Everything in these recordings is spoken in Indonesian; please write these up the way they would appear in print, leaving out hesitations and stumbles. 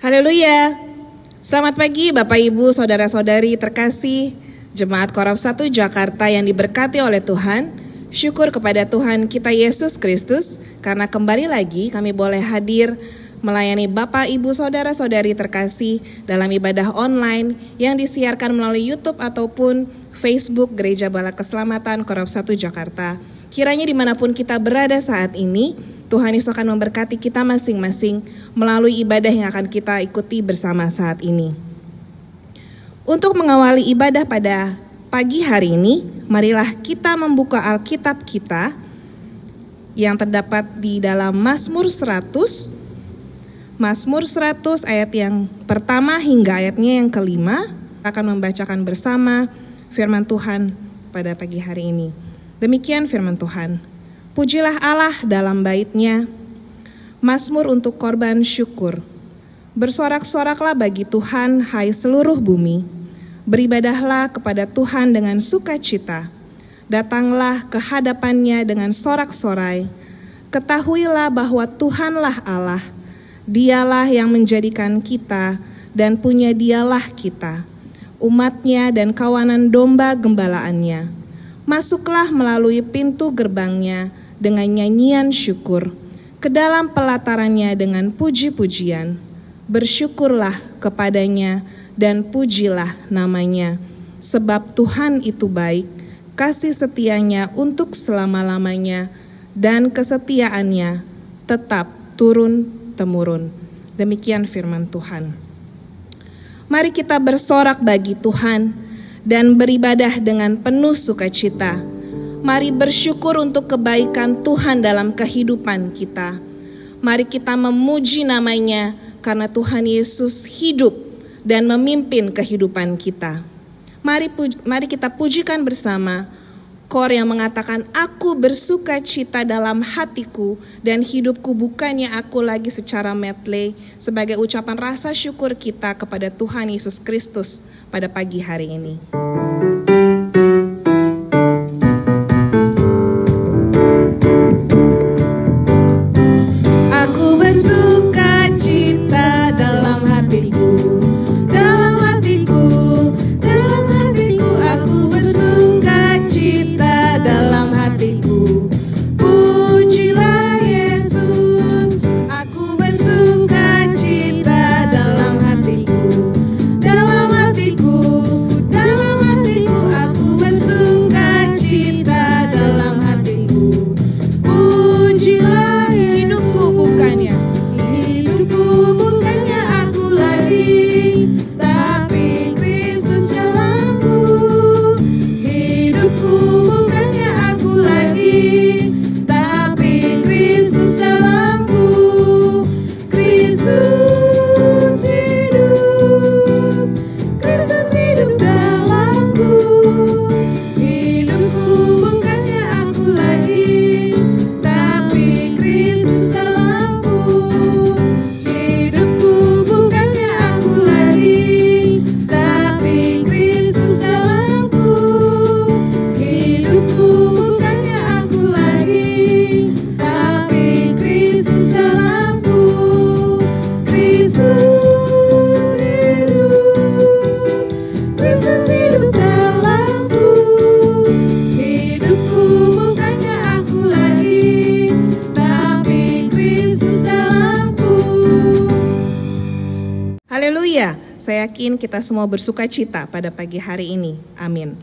Haleluya. Selamat pagi Bapak Ibu, Saudara-saudari terkasih, Jemaat Korab 1 Jakarta yang diberkati oleh Tuhan. Syukur kepada Tuhan kita Yesus Kristus karena kembali lagi kami boleh hadir melayani Bapak Ibu Saudara-saudari terkasih dalam ibadah online yang disiarkan melalui YouTube ataupun Facebook Gereja Bala Keselamatan Korab 1 Jakarta. Kiranya dimanapun kita berada saat ini, Tuhan Yesus akan memberkati kita masing-masing melalui ibadah yang akan kita ikuti bersama saat ini. Untuk mengawali ibadah pada pagi hari ini, marilah kita membuka Alkitab kita yang terdapat di dalam Mazmur 100. Mazmur 100 ayat yang pertama hingga ayatnya yang kelima, akan membacakan bersama firman Tuhan pada pagi hari ini. Demikian firman Tuhan. Pujilah Allah dalam bait-Nya, Mazmur untuk korban syukur. Bersorak-soraklah bagi Tuhan, hai seluruh bumi. Beribadahlah kepada Tuhan dengan sukacita. Datanglah ke hadapan-Nya dengan sorak-sorai. Ketahuilah bahwa Tuhanlah Allah. Dialah yang menjadikan kita dan punya Dialah kita, umat-Nya dan kawanan domba gembalaannya. Masuklah melalui pintu gerbang-Nya dengan nyanyian syukur, ke dalam pelatarannya dengan puji-pujian. Bersyukurlah kepadanya dan pujilah namanya, sebab Tuhan itu baik, kasih setianya untuk selama-lamanya, dan kesetiaannya tetap turun-temurun. Demikian firman Tuhan. Mari kita bersorak bagi Tuhan dan beribadah dengan penuh sukacita. Mari bersyukur untuk kebaikan Tuhan dalam kehidupan kita. Mari kita memuji namanya karena Tuhan Yesus hidup dan memimpin kehidupan kita. Mari kita pujikan bersama kor yang mengatakan, aku bersuka cita dalam hatiku dan hidupku bukannya aku lagi secara medley, sebagai ucapan rasa syukur kita kepada Tuhan Yesus Kristus pada pagi hari ini. Saya yakin kita semua bersuka cita pada pagi hari ini. Amin.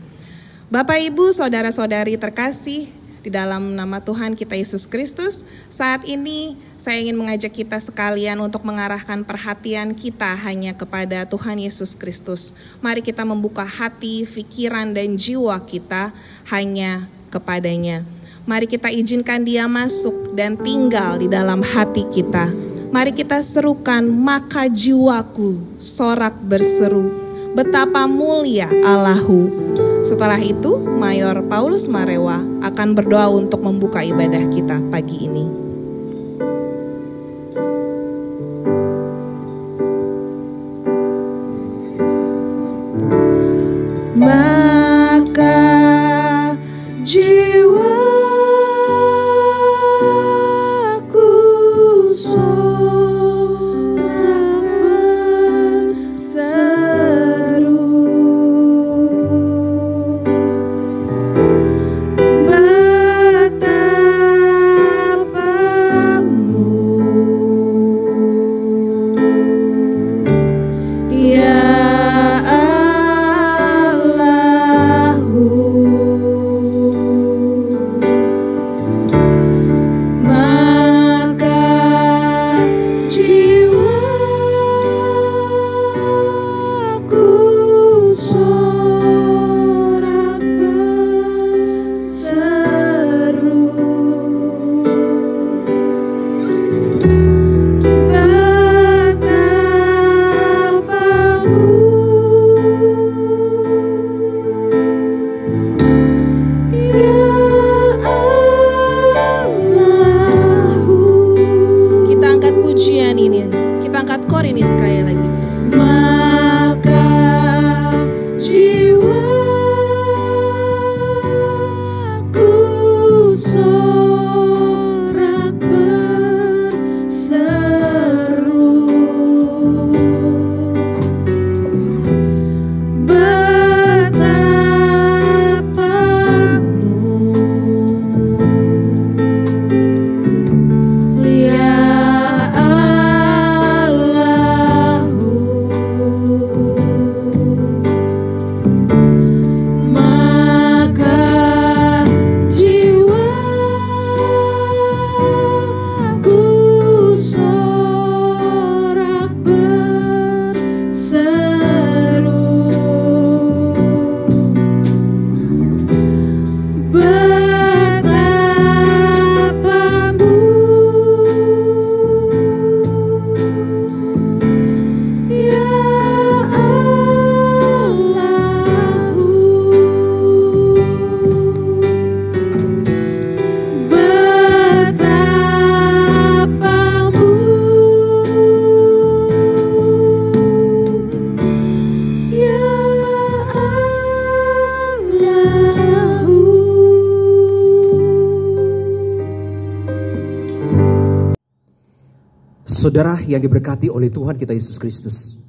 Bapak, Ibu, Saudara-saudari terkasih di dalam nama Tuhan kita Yesus Kristus, saat ini saya ingin mengajak kita sekalian untuk mengarahkan perhatian kita hanya kepada Tuhan Yesus Kristus. Mari kita membuka hati, pikiran, dan jiwa kita hanya kepadanya. Mari kita izinkan Dia masuk dan tinggal di dalam hati kita. Mari kita serukan, maka jiwaku sorak berseru, betapa mulia Allahku. Setelah itu, Mayor Paulus Marewa akan berdoa untuk membuka ibadah kita pagi ini. Maka jiwa sorak kor ini sekali lagi. Maka jiwaku sorak berseru, Saudara yang diberkati oleh Tuhan kita Yesus Kristus,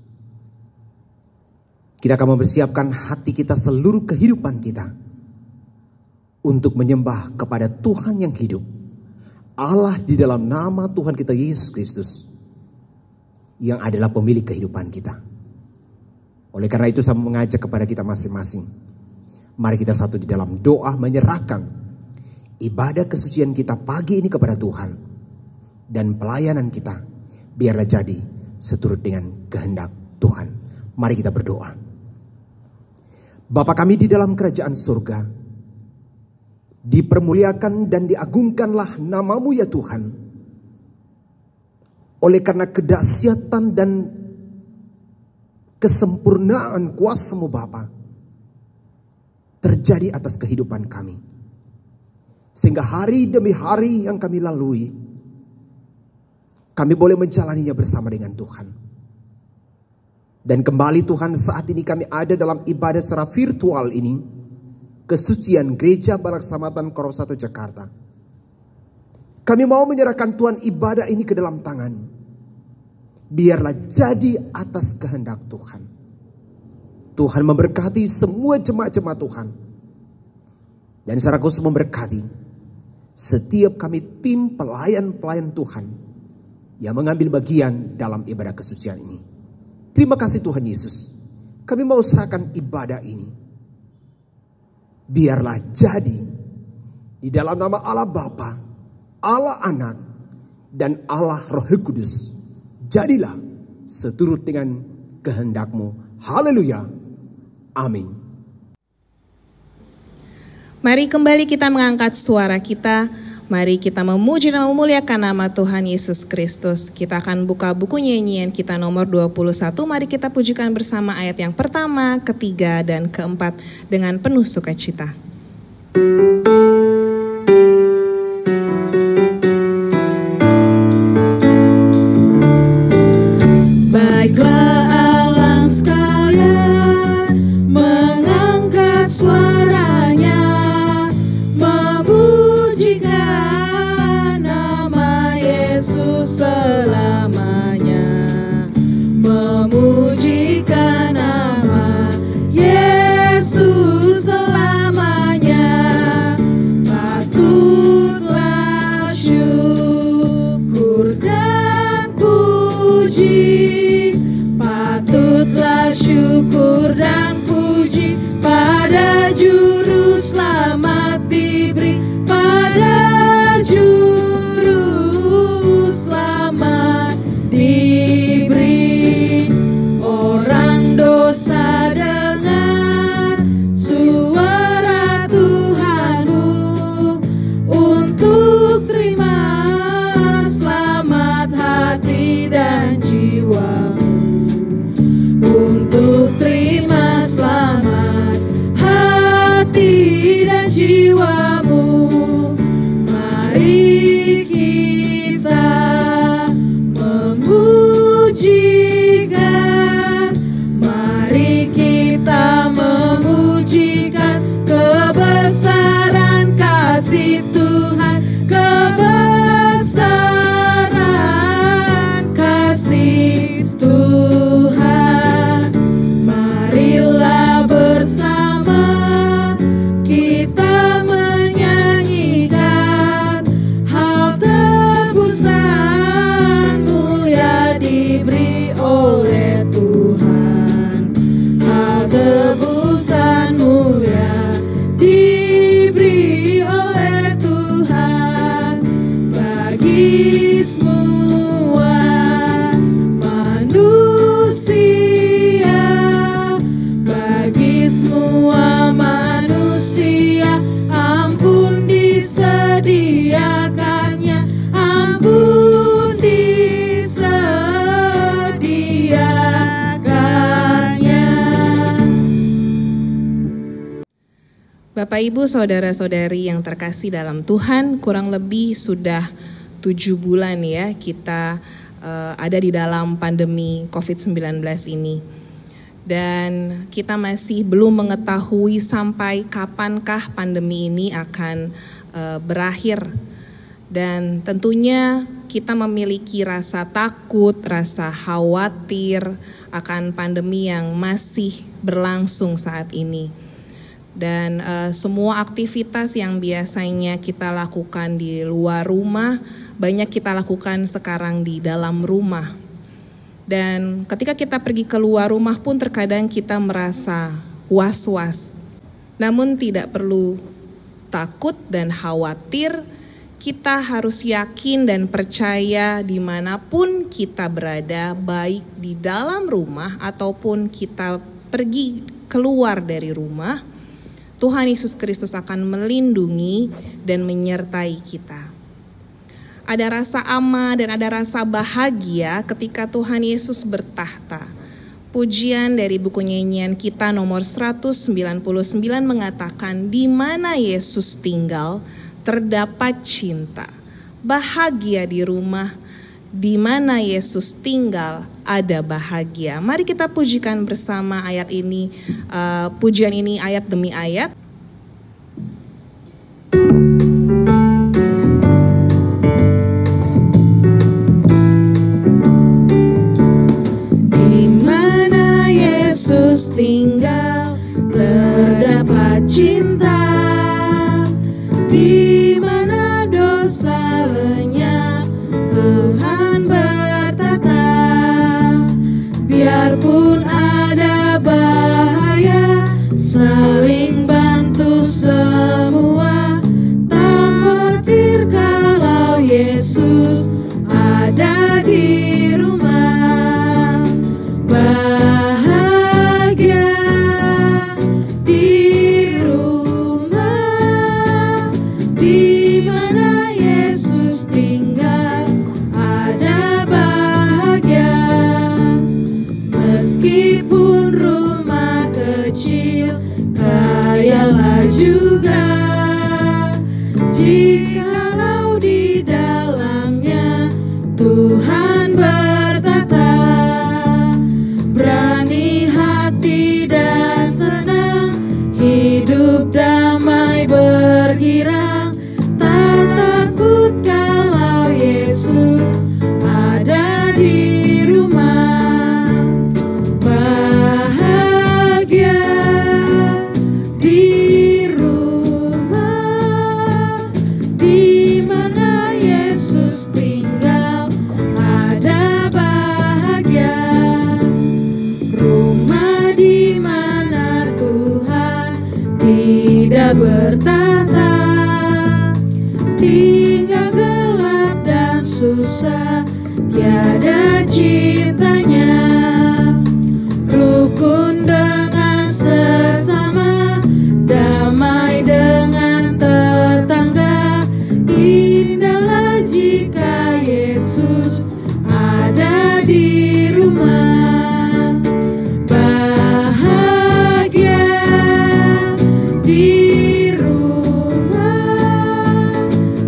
kita akan mempersiapkan hati kita, seluruh kehidupan kita untuk menyembah kepada Tuhan yang hidup, Allah di dalam nama Tuhan kita Yesus Kristus yang adalah pemilik kehidupan kita. Oleh karena itu saya mengajak kepada kita masing-masing, mari kita satu di dalam doa menyerahkan ibadah kesucian kita pagi ini kepada Tuhan, dan pelayanan kita biarlah jadi seturut dengan kehendak Tuhan. Mari kita berdoa. Bapa kami di dalam kerajaan surga, dipermuliakan dan diagungkanlah namamu ya Tuhan. Oleh karena kedahsyatan dan kesempurnaan kuasa-Mu Bapa terjadi atas kehidupan kami, sehingga hari demi hari yang kami lalui, kami boleh menjalaninya bersama dengan Tuhan. Dan kembali Tuhan, saat ini kami ada dalam ibadah secara virtual ini, kesucian Gereja Barak Selamatan Korop 1 Jakarta. Kami mau menyerahkan Tuhan ibadah ini ke dalam tangan. Biarlah jadi atas kehendak Tuhan. Tuhan memberkati semua jemaat-jemaat Tuhan. Dan secara khusus memberkati setiap kami tim pelayan-pelayan Tuhan yang mengambil bagian dalam ibadah kesucian ini. Terima kasih Tuhan Yesus. Kami mau serahkan ibadah ini. Biarlah jadi di dalam nama Allah Bapa, Allah Anak, dan Allah Roh Kudus. Jadilah seturut dengan kehendak-Mu. Haleluya. Amin. Mari kembali kita mengangkat suara kita. Mari kita memuji dan memuliakan nama Tuhan Yesus Kristus. Kita akan buka buku nyanyian kita nomor 21. Mari kita pujikan bersama ayat yang pertama, ketiga, dan keempat dengan penuh sukacita. Baiklah alam sekalian, mengangkat suaranya, memujikan nama Yesus selamanya, memujikan nama Yesus selamanya. Patutlah syukur dan puji, patutlah syukur dan puji pada Juru Selamat diberi, pada Juru Selamat diberi. Orang dosa dengar suara Tuhanmu untuk terima selamat hati dan jiwamu, untuk terima selamat hati dan jiwamu. Mari kita memuji tebusan mulia diberi oleh Tuhan. Tebusan mulia diberi oleh Tuhan bagi semua manusia, bagi semua manusia. Ampun disediakannya, ampun disediakannya. Bapak, Ibu, Saudara-saudari yang terkasih dalam Tuhan, kurang lebih sudah 7 bulan ya kita ada di dalam pandemi COVID-19 ini. Dan kita masih belum mengetahui sampai kapankah pandemi ini akan berakhir. Dan tentunya kita memiliki rasa takut, rasa khawatir akan pandemi yang masih berlangsung saat ini. Dan semua aktivitas yang biasanya kita lakukan di luar rumah, banyak kita lakukan sekarang di dalam rumah. Dan ketika kita pergi keluar rumah pun terkadang kita merasa was-was. Namun tidak perlu takut dan khawatir, kita harus yakin dan percaya dimanapun kita berada, baik di dalam rumah ataupun kita pergi keluar dari rumah, Tuhan Yesus Kristus akan melindungi dan menyertai kita. Ada rasa aman dan ada rasa bahagia ketika Tuhan Yesus bertahta. Pujian dari buku nyanyian kita nomor 199 mengatakan, di mana Yesus tinggal terdapat cinta. Bahagia di rumah, di mana Yesus tinggal ada bahagia. Mari kita pujikan bersama ayat ini, pujian ini ayat demi ayat. Di mana Yesus tinggal terdapat cinta, di mana dosa lenyap Tuhan bertata. Biarpun ada bahaya, saling bantu semua. Tak khawatir kalau Yesus ada di rumah. Bahagia di rumah, di mana Yesus tinggal ada bahagia. Meskipun rumah kecil, kayalah juga, jikalau di dalamnya Tuhan bertata. Berani hati dan senang, hidup damai bergirang. Tak takut kalau Yesus ada di rumah. Bahagia di rumah, di mana Yesus tinggal ada bahagia. Rumah di mana Tuhan tidak bertata, tinggal gelap dan susah, tiada cintanya. Rukun dengan sesama, damai dengan tetangga. Indahlah jika Yesus ada di rumah. Bahagia di rumah,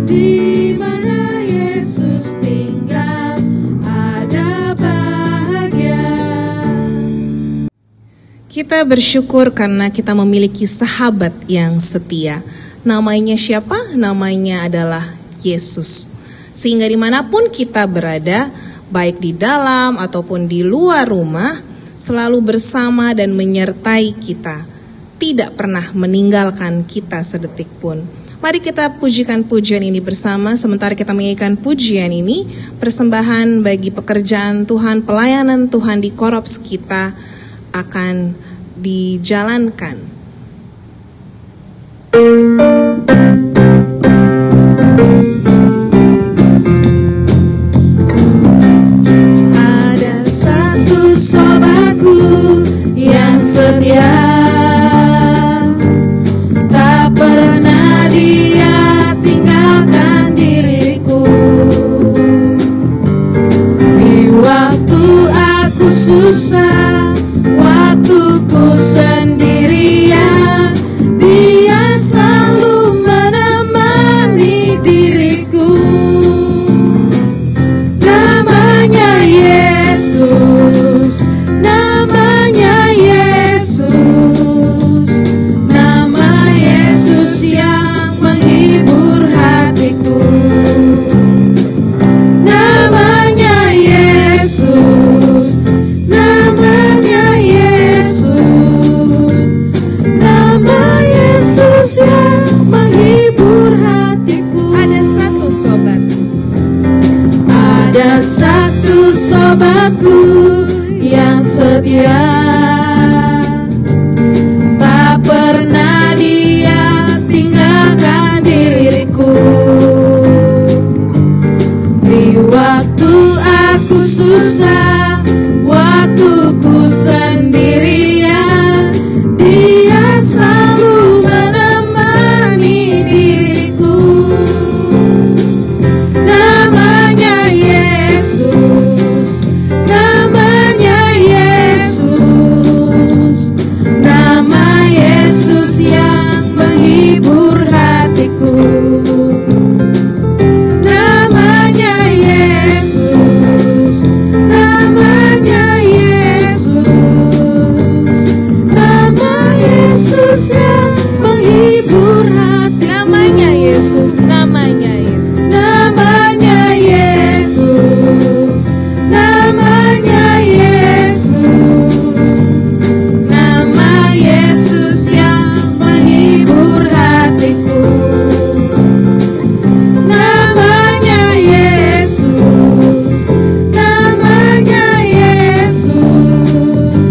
di mana Yesus tinggal ada bahagia. Kita bersyukur karena kita memiliki sahabat yang setia. Namanya siapa? Namanya adalah Yesus. Sehingga dimanapun kita berada, baik di dalam ataupun di luar rumah, selalu bersama dan menyertai kita. Tidak pernah meninggalkan kita sedetik pun. Mari kita pujikan pujian ini bersama. Sementara kita menyanyikan pujian ini, persembahan bagi pekerjaan Tuhan, pelayanan Tuhan di Korops kita akan dijalankan. Ada satu sobatku yang setia, tak pernah dia tinggalkan diriku. Di waktu aku susah, waktuku sendirian, dia selalu menemani diriku. Namanya Yesus, namanya Yesus, nama Yesus yang menghibur hatiku. Namanya Yesus, namanya Yesus, nama Yesus yang menghibur hatiku. Ada satu sobat, Ada satu sobatku yang setia, tak pernah dia tinggalkan diriku. Di waktu aku susah, waktuku sendirian, dia selalu menemani diriku. Namanya Yesus, namanya Yesus, nama Yesus yang menghibur hatiku. Namanya Yesus, namanya Yesus, nama Yesus yang menghibur hati. namanya Yesus, namanya Yesus. Namanya Yesus, namanya Yesus, nama Yesus yang menghibur hatiku. Namanya Yesus, namanya Yesus,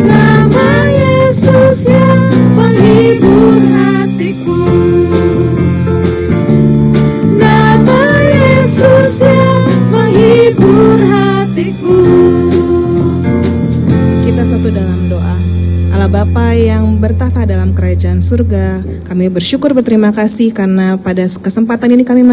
nama Yesus yang menghibur hatiku. Nama Yesus yang menghibur hatiku. Kita satu dalam doa. Allah Bapa yang bertata dalam kerajaan surga, kami bersyukur berterima kasih karena pada kesempatan ini kami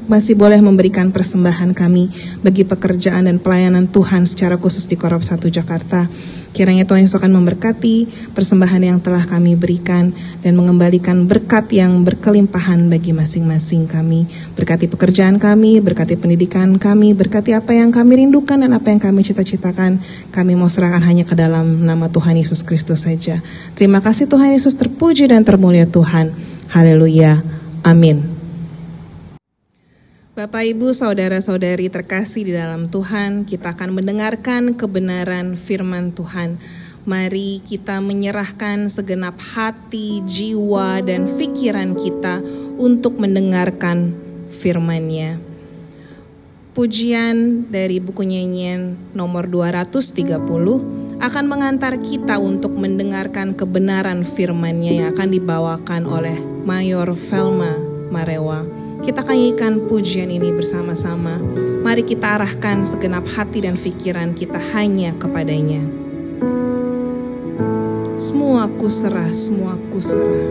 masih boleh memberikan persembahan kami bagi pekerjaan dan pelayanan Tuhan secara khusus di Korops 1 Jakarta. Kiranya Tuhan Yesus akan memberkati persembahan yang telah kami berikan dan mengembalikan berkat yang berkelimpahan bagi masing-masing kami. Berkati pekerjaan kami, berkati pendidikan kami, berkati apa yang kami rindukan dan apa yang kami cita-citakan. Kami mau serahkan hanya ke dalam nama Tuhan Yesus Kristus saja. Terima kasih Tuhan Yesus, terpuji dan termulia Tuhan. Haleluya. Amin. Bapak, Ibu, Saudara-saudari terkasih di dalam Tuhan, kita akan mendengarkan kebenaran firman Tuhan. Mari kita menyerahkan segenap hati, jiwa, dan pikiran kita untuk mendengarkan firman-Nya. Pujian dari buku nyanyian nomor 230 akan mengantar kita untuk mendengarkan kebenaran firman-Nya yang akan dibawakan oleh Mayor Velma Marewa. Kita akan nyanyikan pujian ini bersama-sama. Mari kita arahkan segenap hati dan pikiran kita hanya kepadanya. Semua ku serah, semua ku serah.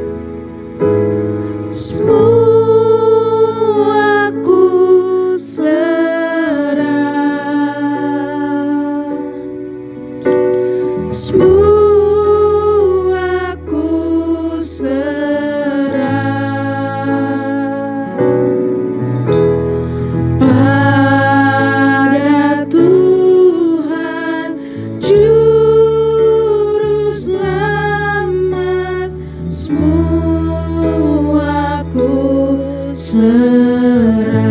Semua ku serah, semua ku serah, pada Tuhan Juru Selamat. Semua ku serah.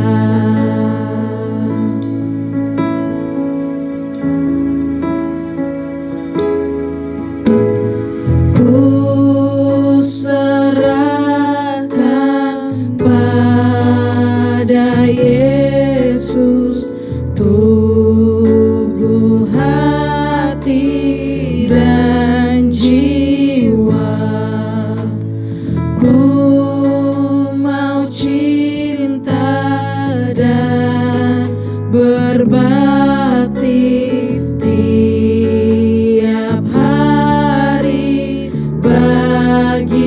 berbakti tiap hari baginya.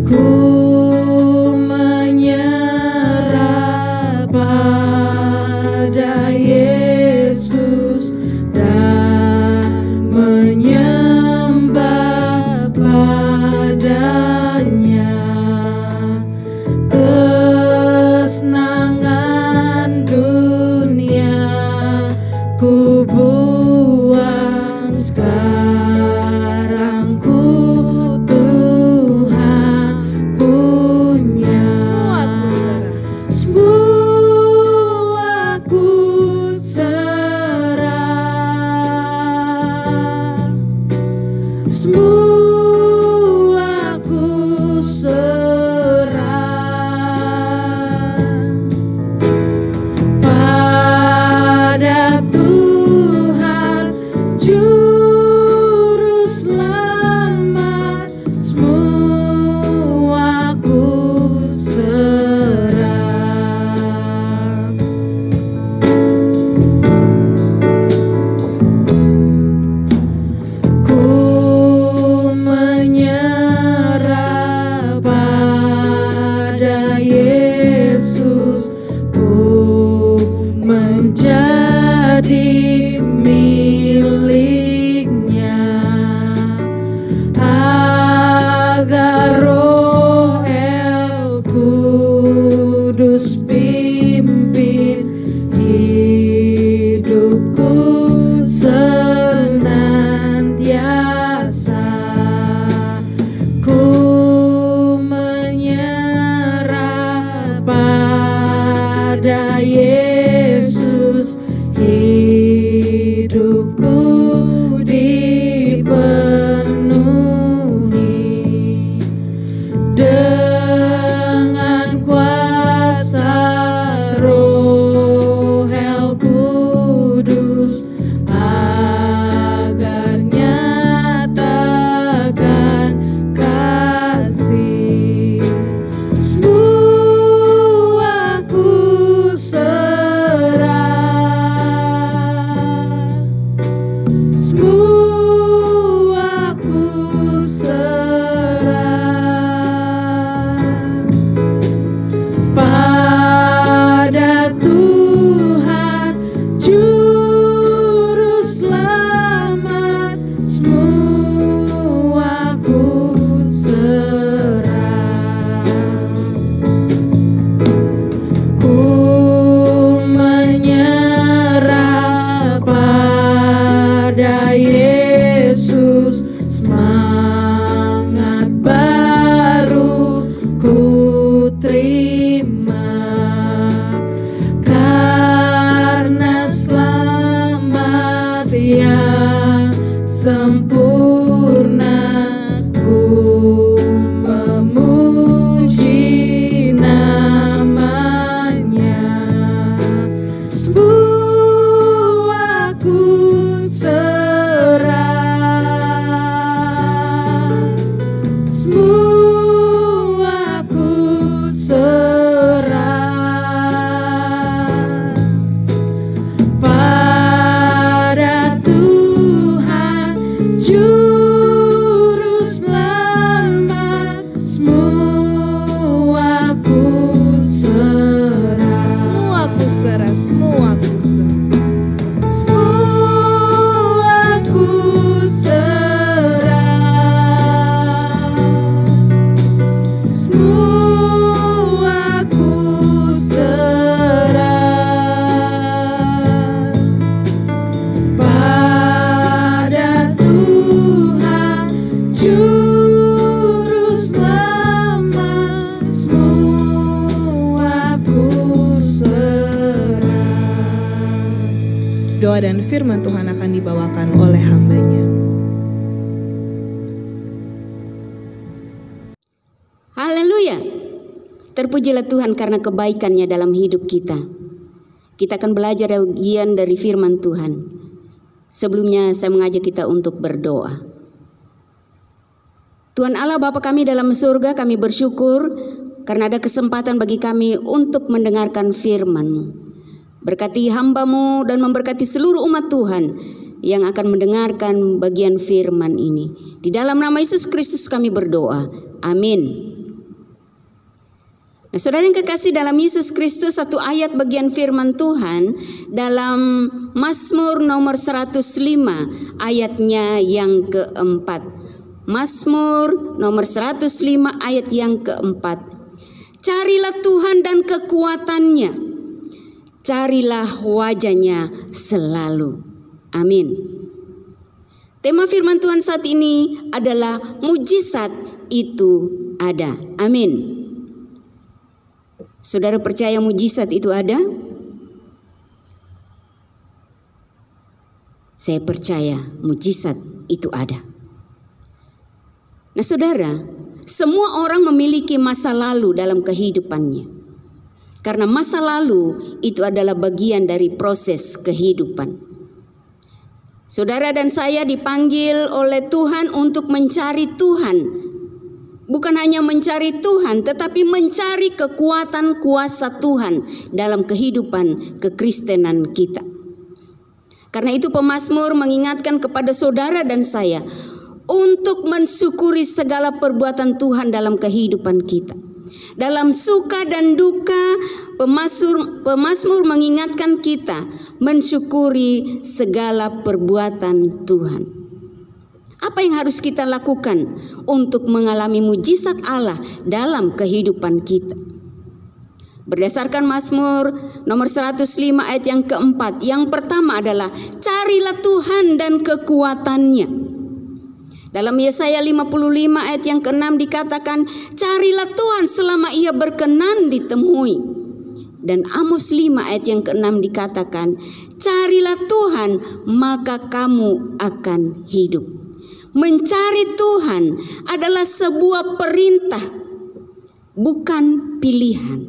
Ku menyerah pada Yesus dan menyembah padanya. Kesenangan dunia ku buang sekarang, ku Tuhan punya. Semua ku serah, semua ku serah pada Tuhan Juru Selamat. Semua ku serah. Ku menyerah pada Yesus, ku menjadi miliknya, agar Roh El Kudus pimpin hidupku senantiasa. Ku menyerah pada Yesus, hidupku dipenuhi dengan kuasa Roh El Kudus, agar nyatakan kasih. Semua ku serah, semua ku serah pada Tuhan Juru Selamat. Semua ku serah. Ku menyerah pada Yesus, semangat baru ku terima, karena selamat yang sempurna. Ku memuji namanya. Semua ku serah, semua ku serah pada Tuhan Juru Selamat. Semua ku serah, Semua ku serah, semua ku serah. semua ku serah, semua ku serah pada Tuhan Juru Selamat. Semua ku serah. Doa dan firman Tuhan akan dibawakan oleh hambanya. Haleluya. Terpujilah Tuhan karena kebaikannya dalam hidup kita. Kita akan belajar bagian dari firman Tuhan. Sebelumnya saya mengajak kita untuk berdoa. Tuhan Allah Bapa kami dalam surga, kami bersyukur karena ada kesempatan bagi kami untuk mendengarkan firman-Mu. Berkati hamba-Mu dan memberkati seluruh umat Tuhan yang akan mendengarkan bagian firman ini. Di dalam nama Yesus Kristus kami berdoa. Amin. Nah, saudara yang kekasih dalam Yesus Kristus, satu ayat bagian firman Tuhan dalam Mazmur nomor 105 ayatnya yang keempat. Mazmur nomor 105 ayat yang keempat. Carilah Tuhan dan kekuatannya, carilah wajahnya selalu. Amin. Tema firman Tuhan saat ini adalah mujizat itu ada. Amin. Saudara percaya mujizat itu ada? Saya percaya mujizat itu ada. Nah saudara, semua orang memiliki masa lalu dalam kehidupannya. Karena masa lalu itu adalah bagian dari proses kehidupan. Saudara dan saya dipanggil oleh Tuhan untuk mencari Tuhan. Bukan hanya mencari Tuhan, tetapi mencari kekuatan kuasa Tuhan dalam kehidupan kekristenan kita. Karena itu pemazmur mengingatkan kepada saudara dan saya untuk mensyukuri segala perbuatan Tuhan dalam kehidupan kita. Dalam suka dan duka, pemazmur mengingatkan kita mensyukuri segala perbuatan Tuhan. Apa yang harus kita lakukan untuk mengalami mujizat Allah dalam kehidupan kita? Berdasarkan Mazmur nomor 105 ayat yang keempat, yang pertama adalah carilah Tuhan dan kekuatannya. Dalam Yesaya 55 ayat yang ke-6 dikatakan, carilah Tuhan selama ia berkenan ditemui. Dan Amos 5 ayat yang ke-6 dikatakan, carilah Tuhan maka kamu akan hidup. Mencari Tuhan adalah sebuah perintah, bukan pilihan.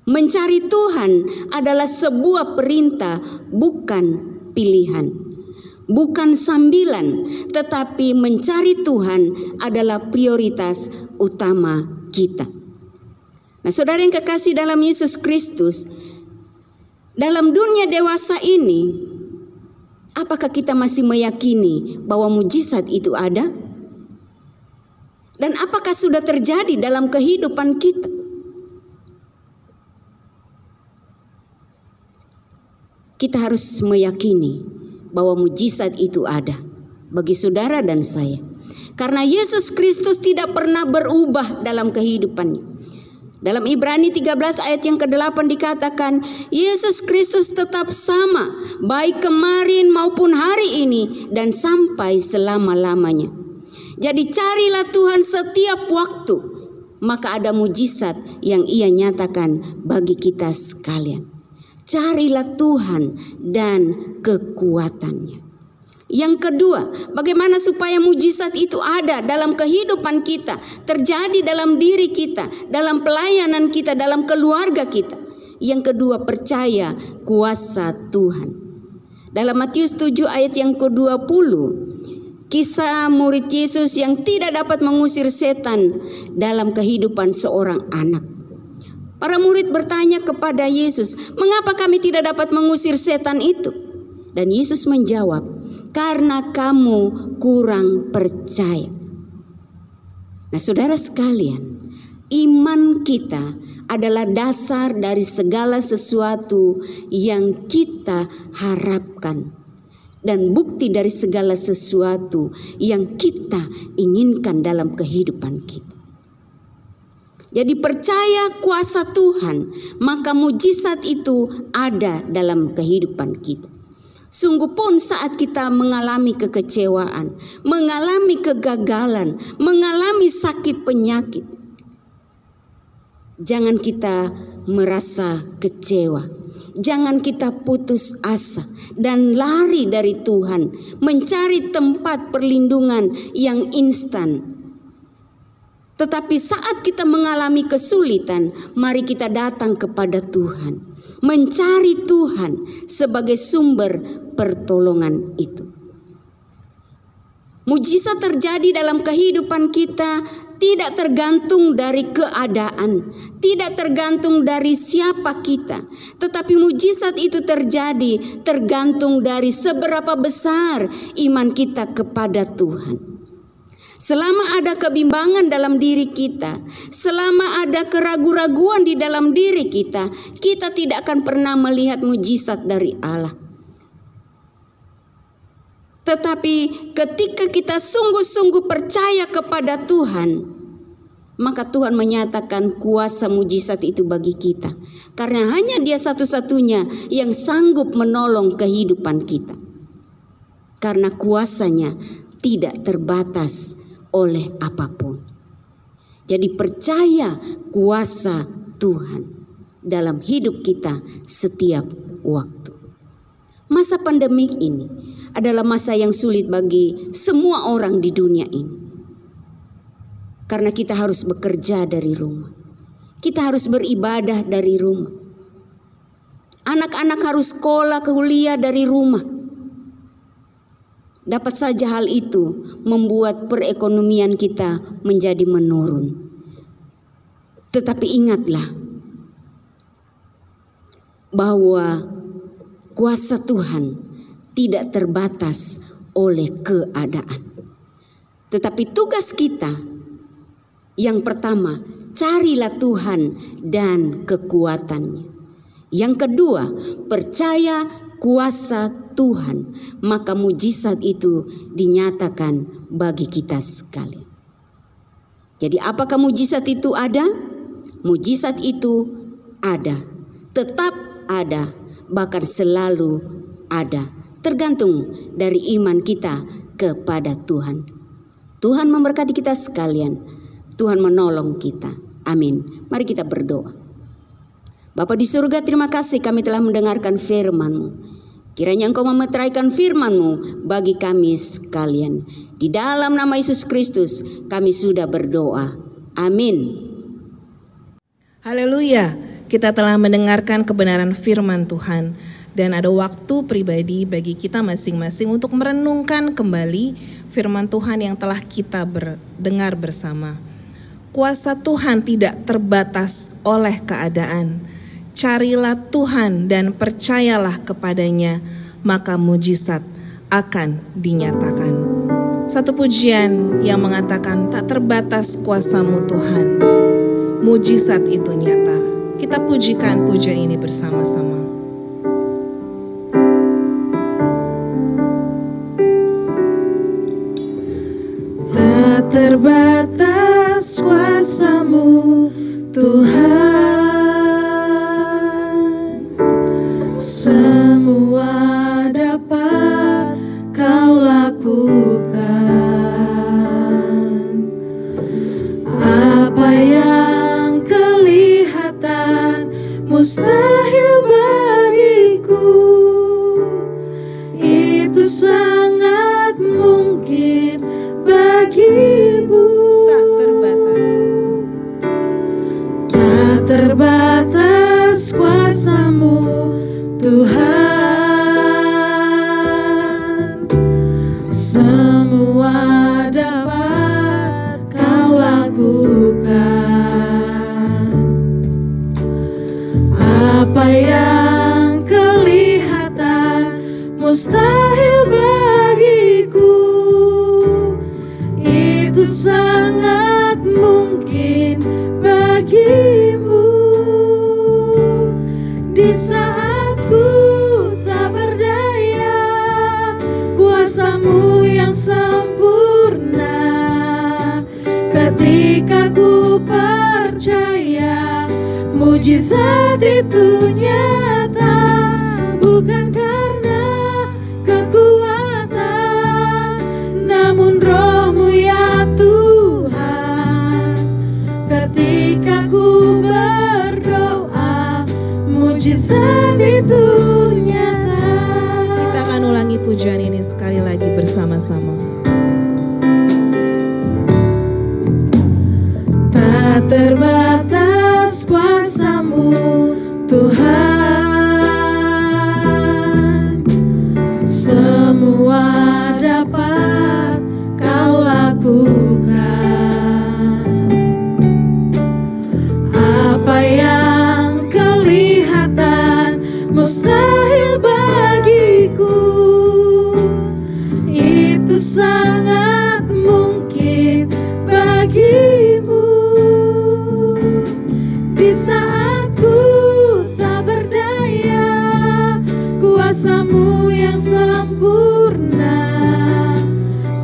Mencari Tuhan adalah sebuah perintah, bukan pilihan. Bukan sambilan, tetapi mencari Tuhan adalah prioritas utama kita. Nah, saudara yang kekasih dalam Yesus Kristus, dalam dunia dewasa ini, apakah kita masih meyakini bahwa mujizat itu ada? Dan apakah sudah terjadi dalam kehidupan kita? Kita harus meyakini bahwa mujizat itu ada bagi saudara dan saya. Karena Yesus Kristus tidak pernah berubah dalam kehidupannya. Dalam Ibrani 13 ayat yang ke-8 dikatakan, Yesus Kristus tetap sama, baik kemarin maupun hari ini dan sampai selama-lamanya. Jadi carilah Tuhan setiap waktu, maka ada mujizat yang Ia nyatakan bagi kita sekalian. Carilah Tuhan dan kekuatannya. Yang kedua, bagaimana supaya mujizat itu ada dalam kehidupan kita, terjadi dalam diri kita, dalam pelayanan kita, dalam keluarga kita. Yang kedua, percaya kuasa Tuhan. Dalam Matius 7 ayat yang ke-20, kisah murid Yesus yang tidak dapat mengusir setan dalam kehidupan seorang anak. Para murid bertanya kepada Yesus, "Mengapa kami tidak dapat mengusir setan itu?" Dan Yesus menjawab, "Karena kamu kurang percaya." Nah, saudara sekalian, iman kita adalah dasar dari segala sesuatu yang kita harapkan dan bukti dari segala sesuatu yang kita inginkan dalam kehidupan kita. Jadi percaya kuasa Tuhan, maka mujizat itu ada dalam kehidupan kita. Sungguh pun saat kita mengalami kekecewaan, mengalami kegagalan, mengalami sakit penyakit, jangan kita merasa kecewa. Jangan kita putus asa dan lari dari Tuhan, mencari tempat perlindungan yang instan. Tetapi saat kita mengalami kesulitan, mari kita datang kepada Tuhan, mencari Tuhan sebagai sumber pertolongan itu. Mujizat terjadi dalam kehidupan kita tidak tergantung dari keadaan, tidak tergantung dari siapa kita, tetapi mujizat itu terjadi tergantung dari seberapa besar iman kita kepada Tuhan. Selama ada kebimbangan dalam diri kita, selama ada keraguan-raguan di dalam diri kita, kita tidak akan pernah melihat mujizat dari Allah. Tetapi ketika kita sungguh-sungguh percaya kepada Tuhan, maka Tuhan menyatakan kuasa mujizat itu bagi kita. Karena hanya Dia satu-satunya yang sanggup menolong kehidupan kita. Karena kuasanya tidak terbatas oleh apapun. Jadi percaya kuasa Tuhan dalam hidup kita setiap waktu. Masa pandemik ini adalah masa yang sulit bagi semua orang di dunia ini. Karena kita harus bekerja dari rumah. Kita harus beribadah dari rumah. Anak-anak harus sekolah, kuliah dari rumah. Dapat saja hal itu membuat perekonomian kita menjadi menurun. Tetapi ingatlah bahwa kuasa Tuhan tidak terbatas oleh keadaan. Tetapi tugas kita yang pertama, carilah Tuhan dan kekuatannya. Yang kedua, percaya kuasa Tuhan, maka mujizat itu dinyatakan bagi kita sekalian. Jadi apakah mujizat itu ada? Mujizat itu ada, tetap ada, bahkan selalu ada. Tergantung dari iman kita kepada Tuhan. Tuhan memberkati kita sekalian. Tuhan menolong kita. Amin. Mari kita berdoa. Bapa di surga, terima kasih kami telah mendengarkan firman-Mu. Kiranya Engkau memeteraikan firman-Mu bagi kami sekalian. Di dalam nama Yesus Kristus kami sudah berdoa. Amin. Haleluya. Kita telah mendengarkan kebenaran firman Tuhan. Dan ada waktu pribadi bagi kita masing-masing untuk merenungkan kembali firman Tuhan yang telah kita dengar bersama. Kuasa Tuhan tidak terbatas oleh keadaan. Carilah Tuhan dan percayalah kepadanya, maka mujizat akan dinyatakan. Satu pujian yang mengatakan tak terbatas kuasa-Mu Tuhan. Mujizat itu nyata. Kita pujikan pujian ini bersama-sama. Tak terbatas kuasa-Mu Tuhan. Semua dapat Kau lakukan. Apa yang kelihatan mustahil bagiku, itu sangat mungkin bagimu. Tak terbatas. Tak terbatas kuasa-Mu Tuhan. Semua dapat Kau lakukan. Apa yang kelihatan mustahil bagiku, itu sangat mungkin bagimu. Di saat ku tak berdaya, kuasa-Mu yang sempurna. Ketika ku percaya, mujizat itu nyata. Bukan karena kekuatan, namun Roh-Mu ya Tuhan. Ketika ku berdoa, mujizat itu nyata. Kita akan ulangi pujian ini sekali lagi bersama-sama. Tak terbatas kuasa-Mu Tuhan. Semua dapat Kau lakukan. mustahil bagiku, itu sangat mungkin bagimu. Di saat ku tak berdaya, kuasa-Mu yang sempurna.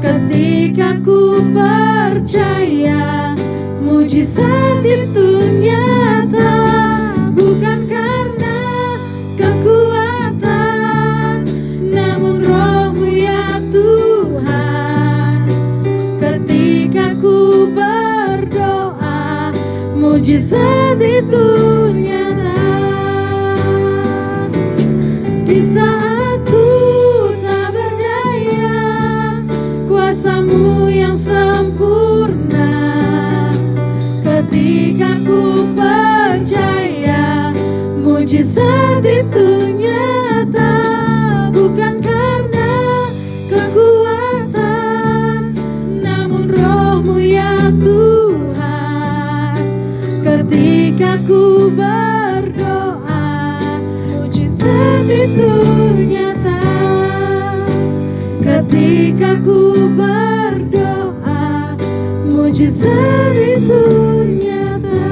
Ketika ku percaya, mujizat itu nyata, bukan karena kekuatan, namun Roh-Mu ya Tuhan. Ketika ku berdoa, mujizat itu nyata. Di saat ku tak berdaya, kuasa-Mu yang sempurna. Ketika ku percaya, mujizat itu nyata, bukan karena kekuatan, namun Roh-Mu ya Tuhan. Ketika ku berdoa, mujizat itu nyata. Ketika ku berdoa, mujizat itu nyata.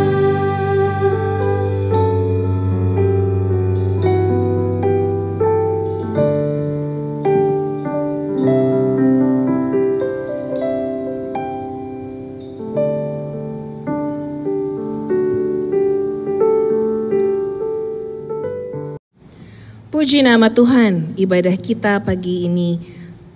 Puji nama Tuhan, ibadah kita pagi ini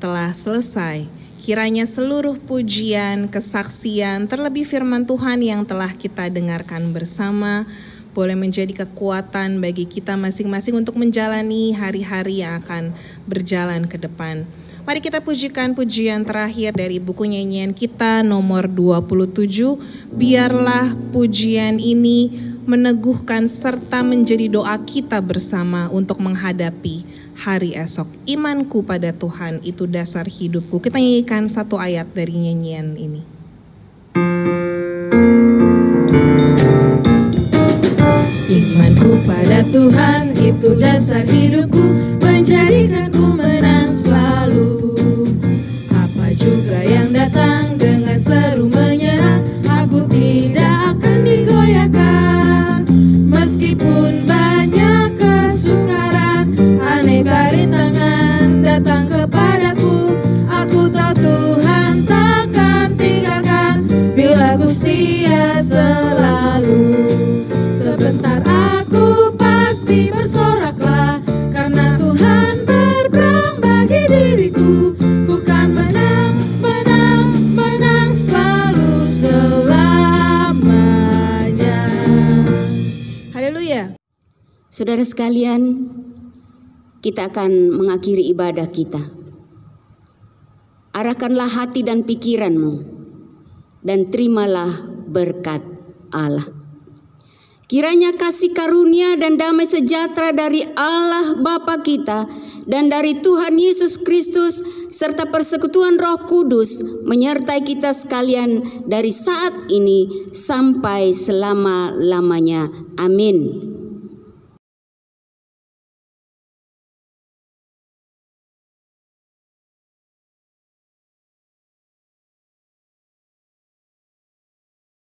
telah selesai. Kiranya seluruh pujian, kesaksian, terlebih firman Tuhan yang telah kita dengarkan bersama boleh menjadi kekuatan bagi kita masing-masing untuk menjalani hari-hari yang akan berjalan ke depan. Mari kita pujikan pujian terakhir dari buku nyanyian kita nomor 27. Biarlah pujian ini meneguhkan serta menjadi doa kita bersama untuk menghadapi hari esok. Imanku pada Tuhan itu dasar hidupku. Kita nyanyikan satu ayat dari nyanyian ini. Imanku pada Tuhan itu dasar hidupku, menjadikanku menang selalu. Apa juga yang datang dengan seru menyerang, aku tidak akan digoyahkan. Meskipun banyak kesukaran, aneka rintangan datang kepadaku, aku tahu Tuhan takkan tinggalkan bila Ku setia selalu. Sebentar aku pasti bersoraklah, karena Tuhan berperang bagi diriku. Ku kan menang, menang, menang selalu selamanya. Haleluya. Saudara sekalian, kita akan mengakhiri ibadah kita. Arahkanlah hati dan pikiranmu dan terimalah berkat Allah. Kiranya kasih karunia dan damai sejahtera dari Allah Bapa kita dan dari Tuhan Yesus Kristus serta persekutuan Roh Kudus menyertai kita sekalian dari saat ini sampai selama-lamanya. Amin.